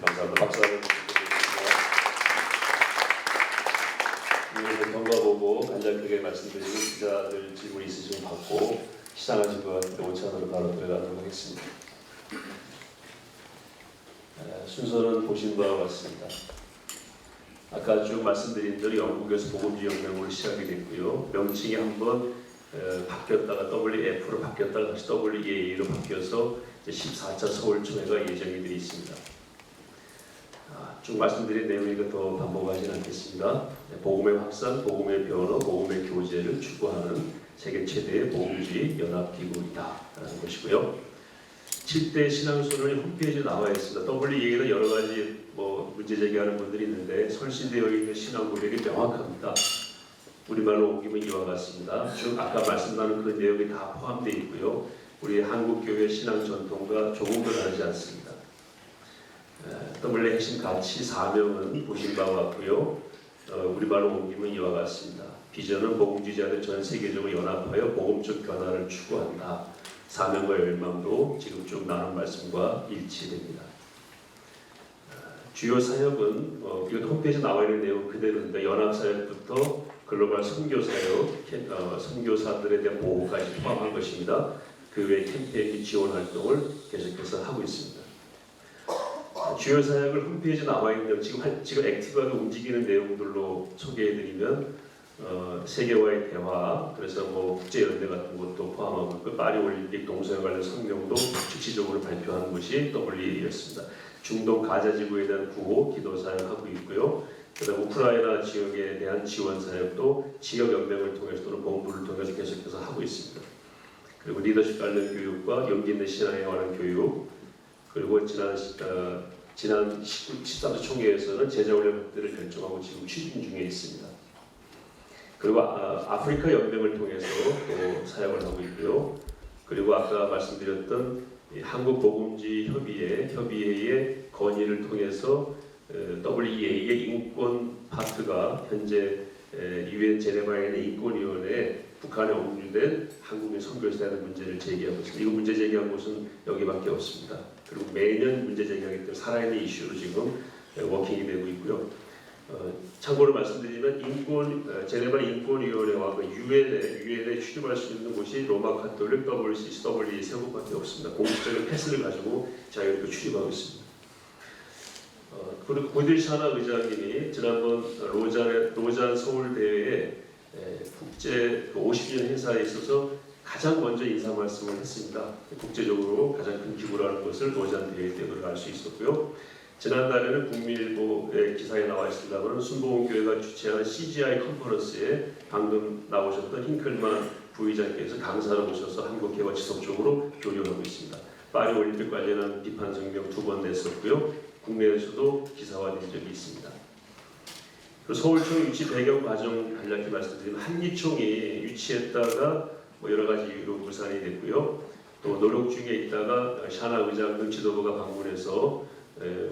감사합니다. 박수 한번 부탁드리겠습니다. 경과 보고 간략하게 말씀드리고 기자들 질문 있으시면 받고 시작하신 것 같은데 5차원으로 바로 들어가도록 하겠습니다. 순서는 보신 바와 같습니다. 아까 쭉 말씀드린 대로 영국에서 복음주의 혁명으로 시작이 됐고요. 명칭이 한번 바뀌었다가 WF로 바뀌었다가 다시 WEA로 바뀌어서 14차 서울총회가 예정이 되어 있습니다. 쭉 말씀드린 내용이니까 더 반복하지는 않겠습니다. 복음의 확산, 복음의 변호, 복음의 교제를 추구하는 세계 최대의 복음주의 연합기구이다라는 것이고요. 7대 신앙소론이 홈페이지에 나와 있습니다. WEA는 여러 가지 문제 제기하는 분들이 있는데 설치되어 있는 신앙 고백이 명확합니다. 우리말로 옮기면 이와 같습니다. 즉 아까 말씀 나눈 그 내용이 다 포함되어 있고요. 우리 한국교회 신앙 전통과 조금도 다르지 않습니다. WEA의 핵심 가치 사명은 보신 바와 같고요. 우리말로 옮기면 이와 같습니다. 비전은 복음주의자들 전 세계적으로 연합하여 복음적 변화를 추구한다. 사명과 열망도 지금 쭉 나눈 말씀과 일치됩니다. 주요 사역은 이것 홈페이지에 나와 있는 내용 그대로인데 연합사역부터 글로벌 선교사역, 선교사들에 대한 보호까지 포함한 것입니다. 그 외 캠페인 지원 활동을 계속해서 하고 있습니다. 주요 사역을 홈페이지에 나와 있는 지금 액티브하게 움직이는 내용들로 소개해드리면 세계와의 대화, 그래서 국제연대 같은 것도 포함하고 있고 파리올림픽 동성애 관련 성명도 즉시적으로 발표하는 것이 WEA였습니다. 중동 가자 지구에 대한 구호, 기도 사역하고 있고요. 그다음 우크라이나 지역에 대한 지원 사역도 지역 연맹을 통해서 또는 본부를 통해서 계속해서 하고 있습니다. 그리고 리더십 관련 교육과 용기 있는 신앙에 관한 교육, 그리고 지난 13차 총회에서는 제자훈련 법대를 결정하고 지금 추진 중에 있습니다. 그리고 아프리카 연맹을 통해서 또 사역을 하고 있고요. 그리고 아까 말씀드렸던 한국복음주의 협의회의 건의를 통해서 WEA의 인권 파트가 현재 UN 제네바에 있는 인권위원회에 북한에 억류된 한국인 선교사에 대한 문제를 제기하고 있습니다. 이거 문제 제기한 곳은 여기밖에 없습니다. 그리고 매년 문제 제기하기 때문에 살아있는 이슈로 지금 워킹이 되고 있고요. 참고로 말씀드리면 제네바 인권위원회와 유엔에 출입할 수 있는 곳이 로마 카톨릭, WCCW 세 곳밖에 없습니다. 공식적인 패스를 가지고 자유롭게 출입하고 있습니다. 그리고 고딜샤나 의장님이 지난번 로잔 서울 대회에 국제 50주년 행사에 있어서 가장 먼저 인사 말씀을 했습니다. 국제적으로 가장 큰 기구라는 것을 로잔 대회 때 알 수 있었고요. 지난달에는 국민일보의 기사에 나와 있습니다만 순복음교회가 주최하는 CGI 컨퍼런스에 방금 나오셨던 힌클만 부의장께서 강사로 오셔서 한국교회와 지속적으로 교류하고 있습니다. 파리올림픽 관련한 비판 성명 2번 냈었고요. 국내에서도 기사화된 적이 있습니다. 서울총 유치 배경 과정 간략히 말씀드리면 한기총이 유치했다가 여러 가지 이유로 무산이 됐고요. 또 노력 중에 있다가 샤나 의장 등 지도부가 방문해서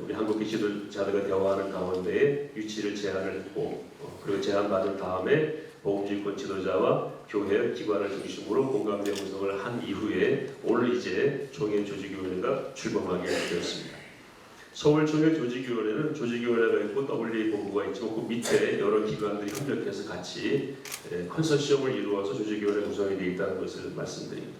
우리 한국계 지도자들과 대화하는 가운데 유치를 제안을 했고 그리고 제안받은 다음에 복음주의권 지도자와 교회 기관을 중심으로 공감대 구성을 한 이후에 오늘 이제 총회 조직위원회가 출범하게 되었습니다. 서울총회 조직위원회는 조직위원회가 있고 WEA 본부가 있지만 그 밑에 여러 기관들이 협력해서 같이 컨소시엄을 이루어서 조직위원회 구성이 되어 있다는 것을 말씀드립니다.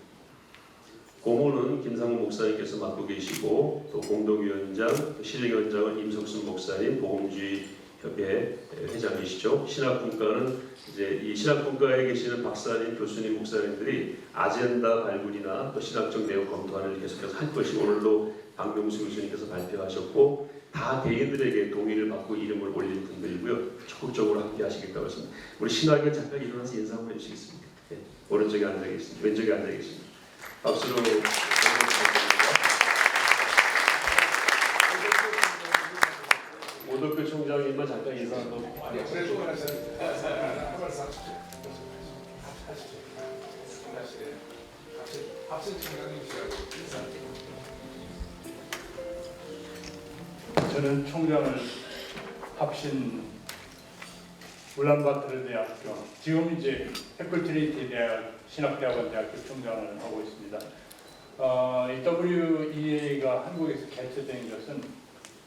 고문은 김상훈 목사님께서 맡고 계시고 또 공동위원장, 실행위원장은 임석순 목사님, 복음주의 협회 회장이시죠. 신학분과는 이제 이 신학분과에 계시는 박사님, 교수님, 목사님들이 아젠다 발굴이나 또 신학적 내용 검토안을 계속해서 할 것이 오늘도 박명수 교수님께서 발표하셨고 다 개인들에게 동의를 받고 이름을 올린 분들이고요. 적극적으로 함께 하시겠다고 했습니다. 우리 신학연 잠깐 일어나서 인사 한번 해주시겠습니까? 네. 오른쪽에 앉아 계십니다. 왼쪽에 앉아 계십니다. 박수로 오덕교 총장님만 잠깐 인사 한번. 저는 총장을 합신 울란바토르 대학교, 지금 이제 패컬트리티 대학 신학대학원 대학교 총장을 하고 있습니다. 이 WEA가 한국에서 개최된 것은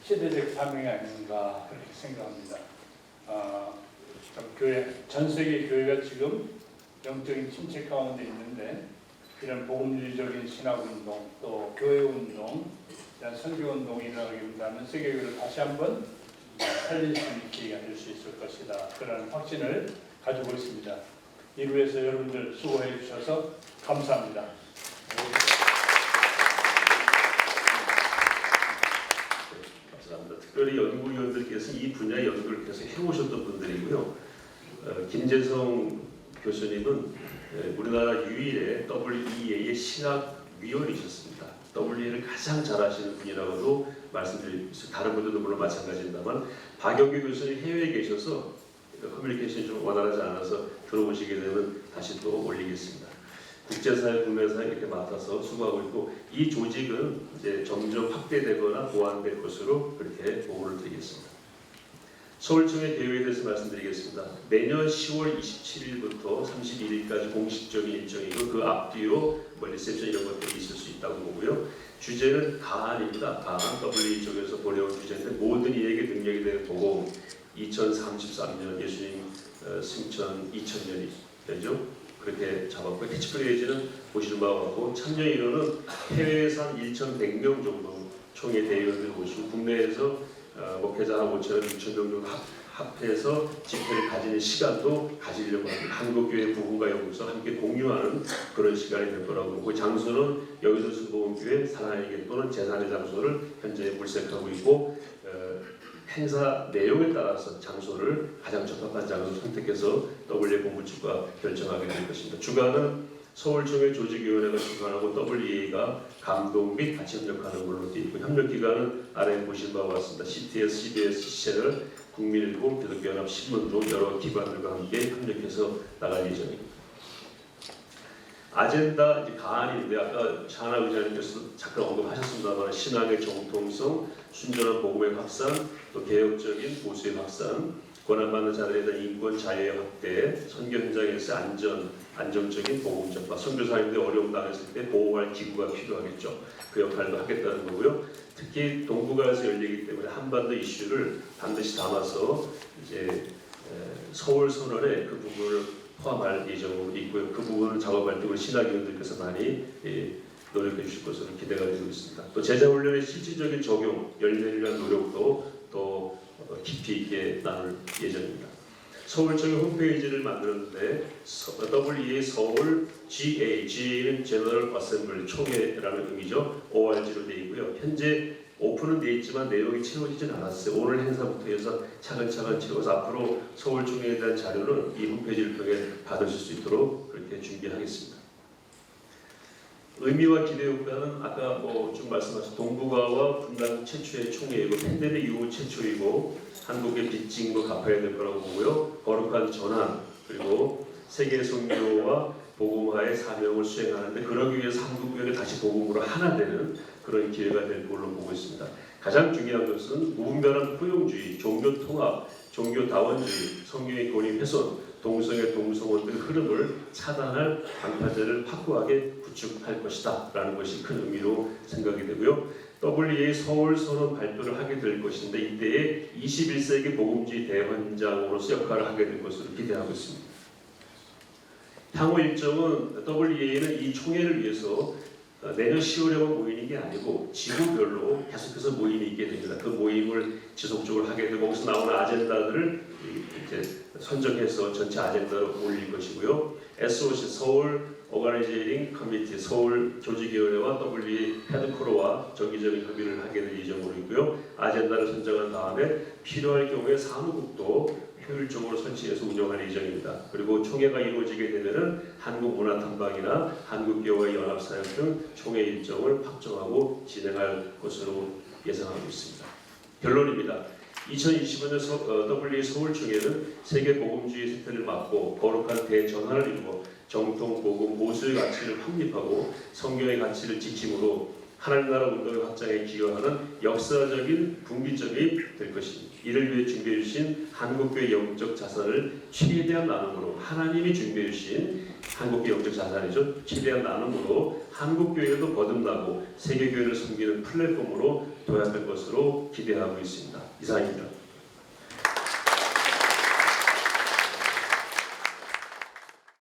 시대적 사명이 아닌가 그렇게 생각합니다. 전 세계 교회가 지금 영적인 침체 가운데 있는데 이런 복음주의적인 신학운동 또 교회운동, 이런 선교운동이 일어나기보다는 세계교회를 다시 한번 살릴 수 있는 기회가 될 수 있을 것이다. 그런 확신을 가지고 있습니다. 이를 위해서 여러분들 수고해 주셔서 감사합니다. 감사합니다. 특별히 연구위원들께서 이 분야 연구를 계속 해오셨던 분들이고요. 김재성 교수님은 우리나라 유일의 WEA의 신학위원이셨습니다. WEA를 가장 잘하시는 분이라고도 말씀드릴 수 있어요. 다른 분들도 물론 마찬가지입니다만 박영규 교수님 해외에 계셔서 커뮤니케이션이 좀 원활하지 않아서 들어오시게 되면 다시 또 올리겠습니다. 국제사회, 국내사회 이렇게 맡아서 수고하고 있고 이 조직은 이제 점점 확대되거나 보완될 것으로 그렇게 보고를 드리겠습니다. 서울청의 계획에 대해서 말씀드리겠습니다. 내년 10월 27일부터 31일까지 공식적인 일정이고 그 앞뒤로 뭐 리셉션 이런 것들이 있을 수 있다고 보고요. 주제는 가안입니다. 가안 WE 쪽에서 보내온 주제인데 모든 이에게 능력이 되는 복음 2033년 예수님 승천 2000년이죠. 그렇게 잡았고 캐치프레이즈는 보시는 바와 같고 참여 인원은 해외에서 1,100명 정도 총회 대의원들 모시고 국내에서 목회자 한 5,000명, 6,000명 정도 합해서 집회를 가지는 시간도 가지려고 합니다. 한국교회 부흥과 연구소 함께 공유하는 그런 시간이 될 거라고 보고 장소는 여기서 수보원교회 사랑의 또는 제산의 장소를 현재 물색하고 있고 행사 내용에 따라서 장소를 가장 적합한 장소를 선택해서 WA 본부측과 결정하게 될 것입니다. 주관은 서울총회 조직위원회가 주관하고 WEA가 감독 및 같이 협력하는 걸로 되어 있고 협력기관은 아래에 보신 바와 같습니다. CTS, CBS, 채널, 국민일보, 기독교연합, 신문도 여러 기관들과 함께 협력해서 나갈 예정입니다. 아젠다 이제 가안인데 아까 샤나 의장님께서 잠깐 언급하셨습니다만 신앙의 정통성, 순전한 복음의 확산, 또 개혁적인 보수의 확산, 권한받는 자들에 대한 인권 자유의 확대, 선교 현장에서 안정적인 복음 전파, 선교사님들이 어려움 당했을 때 보호할 기구가 필요하겠죠. 그 역할도 하겠다는 거고요. 특히 동북아에서 열리기 때문에 한반도 이슈를 반드시 담아서 이제 서울 선언에 그 부분을 포함할 예정으로 있고요. 그 부분을 작업할 때 우리 신학위원들께서 많이 노력해 주실 것으로 기대가 되고 있습니다. 또 제자훈련의 실질적인 적용, 열매를 위한 노력도 또 깊이 있게 나눌 예정입니다. 서울청의 홈페이지를 만들었는데 WEA 서울 GAG는 General Assembly 총회라는 의미죠. ORG로 되어 있고요. 현재 오픈은 되어 있지만 내용이 채워지진 않았어요. 오늘 행사부터 해서 차근차근 채워서 앞으로 서울총회에 대한 자료는 이 홈페이지를 통해 받으실 수 있도록 그렇게 준비하겠습니다. 의미와 기대 효과는 아까 좀 말씀하신 동북아와 분단 최초의 총회이고 팬데믹 이후 최초이고 한국의 빚진 거 갚아야 될 거라고 보고요. 거룩한 전환 그리고 세계 선교와 복음화의 사명을 수행하는데 그러기 위해서 한국교회가 다시 복음으로 하나 되는 그런 기회가 될 걸로 보고 있습니다. 가장 중요한 것은 무분별한 포용주의, 종교 통합, 종교 다원주의, 성경의 권위 훼손, 동성애 동성혼들의 흐름을 차단할 방파제를 확고하게 구축할 것이다 라는 것이 큰 의미로 생각이 되고요. WEA 서울 선언 발표를 하게 될 것인데 이때에 21세기 복음주의 대헌장으로서 역할을 하게 될 것으로 기대하고 있습니다. 향후 일정은 WEA는 이 총회를 위해서 내년 10월에만 모이는 게 아니고 지구별로 계속해서 모임이 있게 됩니다. 그 모임을 지속적으로 하게 되고 거기서 나오는 아젠다들을 이제 선정해서 전체 아젠다로 올릴 것이고요. SOC 서울 오가니제이링 커미티 서울 조직위원회와 WEA 헤드코어와 정기적인 협의를 하게 될 예정으로 있고요. 아젠다를 선정한 다음에 필요할 경우에 사무국도 효율적으로 설치해서 운영할 예정입니다. 그리고 총회가 이루어지게 되면은 한국문화탐방이나 한국교회 연합사역 등 총회 일정을 확정하고 진행할 것으로 예상하고 있습니다. 결론입니다. 2025년 WEA 서울총회는 세계 복음주의 세태를 막고 거룩한 대전환을 이루어 정통 복음 보수의 가치를 확립하고 성경의 가치를 지킴으로 하나님 나라 운동의 확장에 기여하는 역사적인 분기점이 될 것입니다. 이를 위해 준비해 주신 한국교회 영적 자산을 최대한 나눔으로 하나님이 준비해 주신 한국교회 영적 자산이죠. 최대한 나눔으로 한국교회도 거듭나고 세계교회를 섬기는 플랫폼으로 도약할 것으로 기대하고 있습니다. 이상입니다.